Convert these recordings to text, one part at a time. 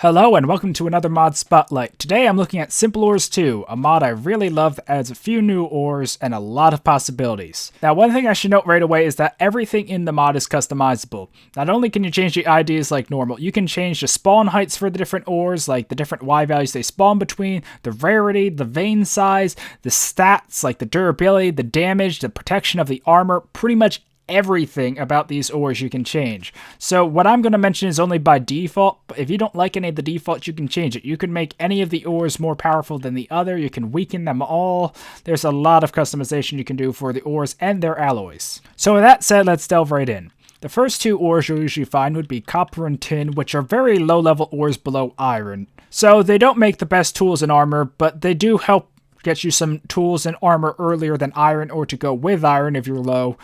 Hello and welcome to another mod spotlight. Today I'm looking at Simple Ores 2, a mod I really love that adds a few new ores and a lot of possibilities. Now one thing I should note right away is that everything in the mod is customizable. Not only can you change the IDs like normal, you can change the spawn heights for the different ores, like the different Y values they spawn between, the rarity, the vein size, the stats like the durability, the damage, the protection of the armor, pretty much everything about these ores you can change. So what I'm going to mention is only by default, but if you don't like any of the defaults, you can change it. You can make any of the ores more powerful than the other, you can weaken them all. There's a lot of customization you can do for the ores and their alloys. So with that said, let's delve right in. The first two ores you'll usually find would be copper and tin, which are very low level ores below iron. So they don't make the best tools and armor, but they do help get you some tools and armor earlier than iron or to go with iron if you're low.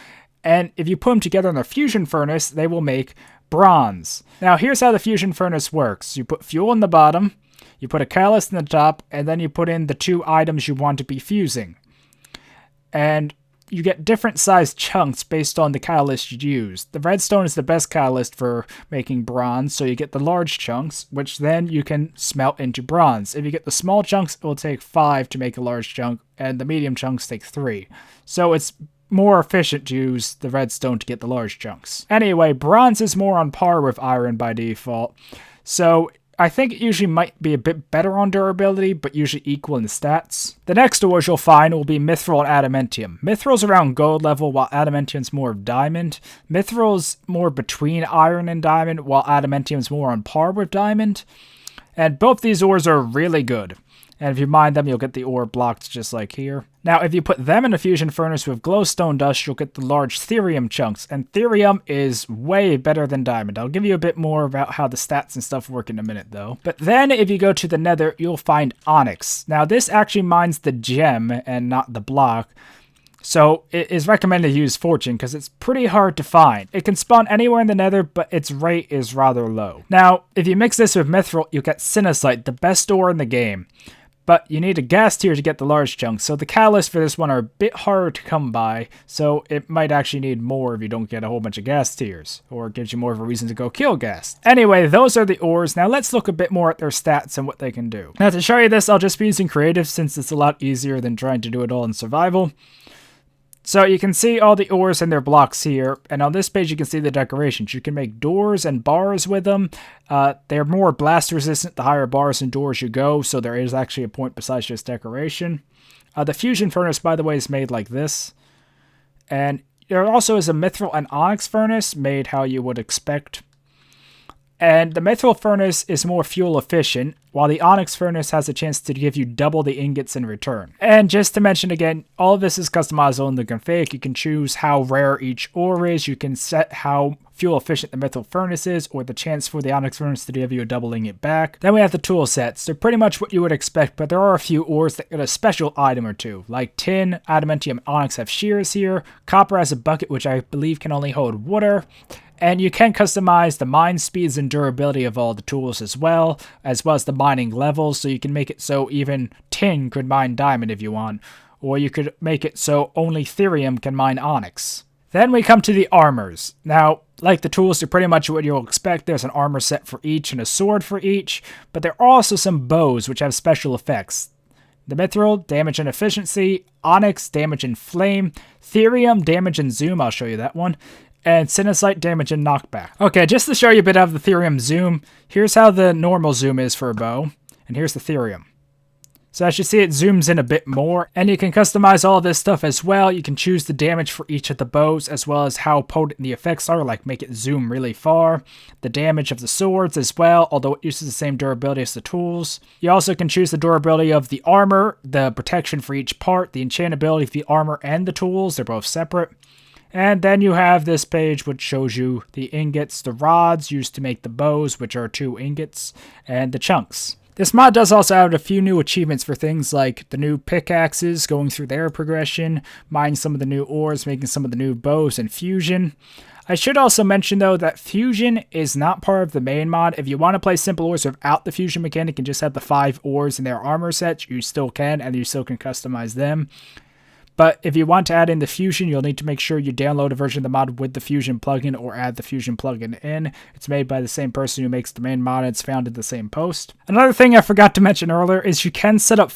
And if you put them together in the fusion furnace, they will make bronze. Now here's how the fusion furnace works. You put fuel in the bottom, you put a catalyst in the top, and then you put in the two items you want to be fusing. And you get different sized chunks based on the catalyst you use. The redstone is the best catalyst for making bronze, so you get the large chunks, which then you can smelt into bronze. If you get the small chunks, it will take 5 to make a large chunk, and the medium chunks take 3. So it's more efficient to use the redstone to get the large chunks. Anyway, bronze is more on par with iron by default, so I think it usually might be a bit better on durability, but usually equal in the stats. The next ores you'll find will be Mithril and Adamantium. Mithril's around gold level, while Adamantium's more of diamond. Mithril's more between iron and diamond, while Adamantium's more on par with diamond. And both these ores are really good. And if you mine them, you'll get the ore blocked just like here. Now, if you put them in a fusion furnace with glowstone dust, you'll get the large therium chunks. And therium is way better than diamond. I'll give you a bit more about how the stats and stuff work in a minute, though. But then, if you go to the nether, you'll find onyx. Now, this actually mines the gem and not the block. So it is recommended to use fortune because it's pretty hard to find. It can spawn anywhere in the nether, but its rate is rather low. Now, if you mix this with mithril, you'll get silicite, the best ore in the game. But you need a gas tier to get the large chunks, so the catalysts for this one are a bit harder to come by, so it might actually need more if you don't get a whole bunch of gas tiers, or it gives you more of a reason to go kill gas. Anyway, those are the ores. Now let's look a bit more at their stats and what they can do. Now to show you this, I'll just be using creative since it's a lot easier than trying to do it all in survival. So you can see all the ores and their blocks here, and on this page you can see the decorations. You can make doors and bars with them. They're more blast resistant the higher bars and doors you go, so there is actually a point besides just decoration. The fusion furnace, by the way, is made like this. And there also is a mithril and onyx furnace made how you would expect. And the mithril furnace is more fuel efficient, while the onyx furnace has a chance to give you double the ingots in return. And just to mention again, all of this is customizable in the config. You can choose how rare each ore is, you can set how fuel efficient the mithril furnace is, or the chance for the onyx furnace to give you a double ingot back. Then we have the tool sets. They're pretty much what you would expect, but there are a few ores that get a special item or two. Like tin, adamantium, and onyx have shears here. Copper has a bucket which I believe can only hold water. And you can customize the mine speeds and durability of all the tools as well as the mining levels, so you can make it so even tin could mine diamond if you want, or you could make it so only therium can mine onyx. Then we come to the armors. Now, like the tools, they're pretty much what you'll expect. There's an armor set for each and a sword for each, but there are also some bows which have special effects. The mithril, damage and efficiency, onyx, damage and flame, therium, damage and zoom, I'll show you that one, and silicite, damage and knockback. Okay, just to show you a bit of the therium zoom, here's how the normal zoom is for a bow, and here's the therium. So as you see, it zooms in a bit more, and you can customize all this stuff as well. You can choose the damage for each of the bows, as well as how potent the effects are, like make it zoom really far. The damage of the swords as well, although it uses the same durability as the tools. You also can choose the durability of the armor, the protection for each part, the enchantability of the armor and the tools, they're both separate. And then you have this page which shows you the ingots, the rods used to make the bows, which are 2 ingots, and the chunks. This mod does also have a few new achievements for things like the new pickaxes, going through their progression, mining some of the new ores, making some of the new bows, and fusion. I should also mention though that fusion is not part of the main mod. If you want to play simple ores without the fusion mechanic and just have the 5 ores in their armor sets, you still can, and you still can customize them. But if you want to add in the Fusion, you'll need to make sure you download a version of the mod with the Fusion plugin or add the Fusion plugin in. It's made by the same person who makes the main mod, and it's found in the same post. Another thing I forgot to mention earlier is you can set up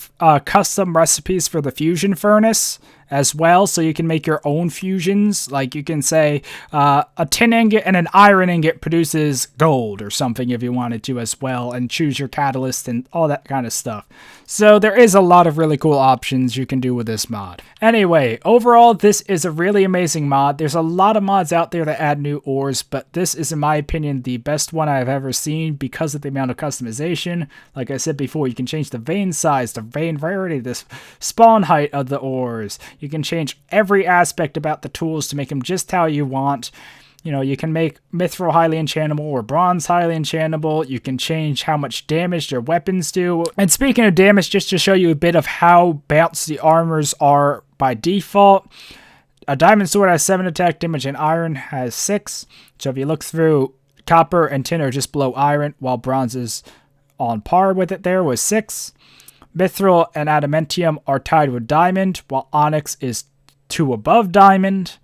custom recipes for the Fusion furnace as well, so you can make your own fusions. Like you can say a tin ingot and an iron ingot produces gold or something if you wanted to as well, and choose your catalyst and all that kind of stuff. So there is a lot of really cool options you can do with this mod. Anyway, overall this is a really amazing mod. There's a lot of mods out there that add new ores, but this is in my opinion the best one I've ever seen because of the amount of customization. Like I said before, you can change the vein size, the vein rarity, the spawn height of the ores. You can change every aspect about the tools to make them just how you want. You know, you can make Mithril highly enchantable or bronze highly enchantable. You can change how much damage their weapons do. And speaking of damage, just to show you a bit of how balanced the armors are by default, a diamond sword has 7 attack damage and iron has 6. So if you look through, copper and tin are just below iron, while bronze is on par with it there with 6. Mithril and adamantium are tied with diamond, while onyx is 2 above diamond.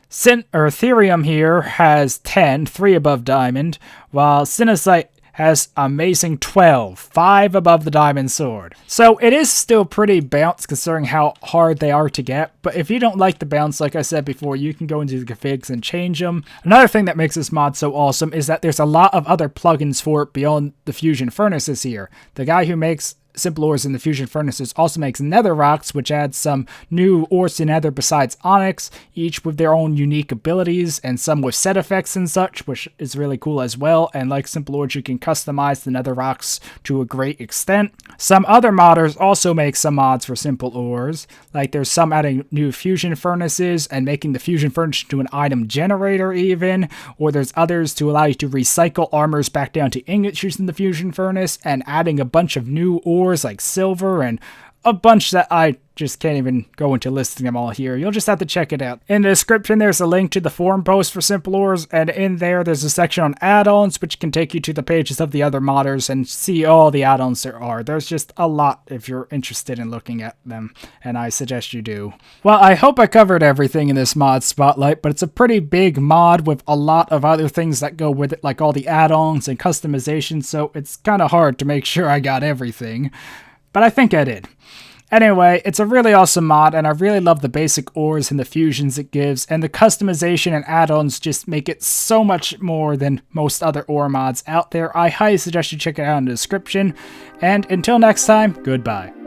Ethereum here has 10, 3 above diamond, while Sinasite has amazing 12, 5 above the diamond sword. So it is still pretty balanced considering how hard they are to get, but if you don't like the balance, like I said before, you can go into the configs and change them. Another thing that makes this mod so awesome is that there's a lot of other plugins for it beyond the Fusion furnaces here. The guy who makes Simple Ores in the Fusion Furnaces also makes nether rocks, which adds some new ores to nether besides onyx, each with their own unique abilities, and some with set effects and such, which is really cool as well. And like Simple Ores, you can customize the nether rocks to a great extent. Some other modders also make some mods for Simple Ores, like there's some adding new Fusion Furnaces and making the Fusion Furnace to an item generator even, or there's others to allow you to recycle armors back down to ingots using the Fusion Furnace, and adding a bunch of new ores like silver and a bunch that I just can't even go into listing them all here. You'll just have to check it out. In the description, there's a link to the forum post for Simple Ores, and in there, there's a section on add-ons, which can take you to the pages of the other modders and see all the add-ons there are. There's just a lot if you're interested in looking at them, and I suggest you do. Well, I hope I covered everything in this mod spotlight, but it's a pretty big mod with a lot of other things that go with it, like all the add-ons and customization, so it's kind of hard to make sure I got everything. But I think I did. Anyway, it's a really awesome mod, and I really love the basic ores and the fusions it gives, and the customization and add-ons just make it so much more than most other ore mods out there. I highly suggest you check it out in the description, and until next time, goodbye.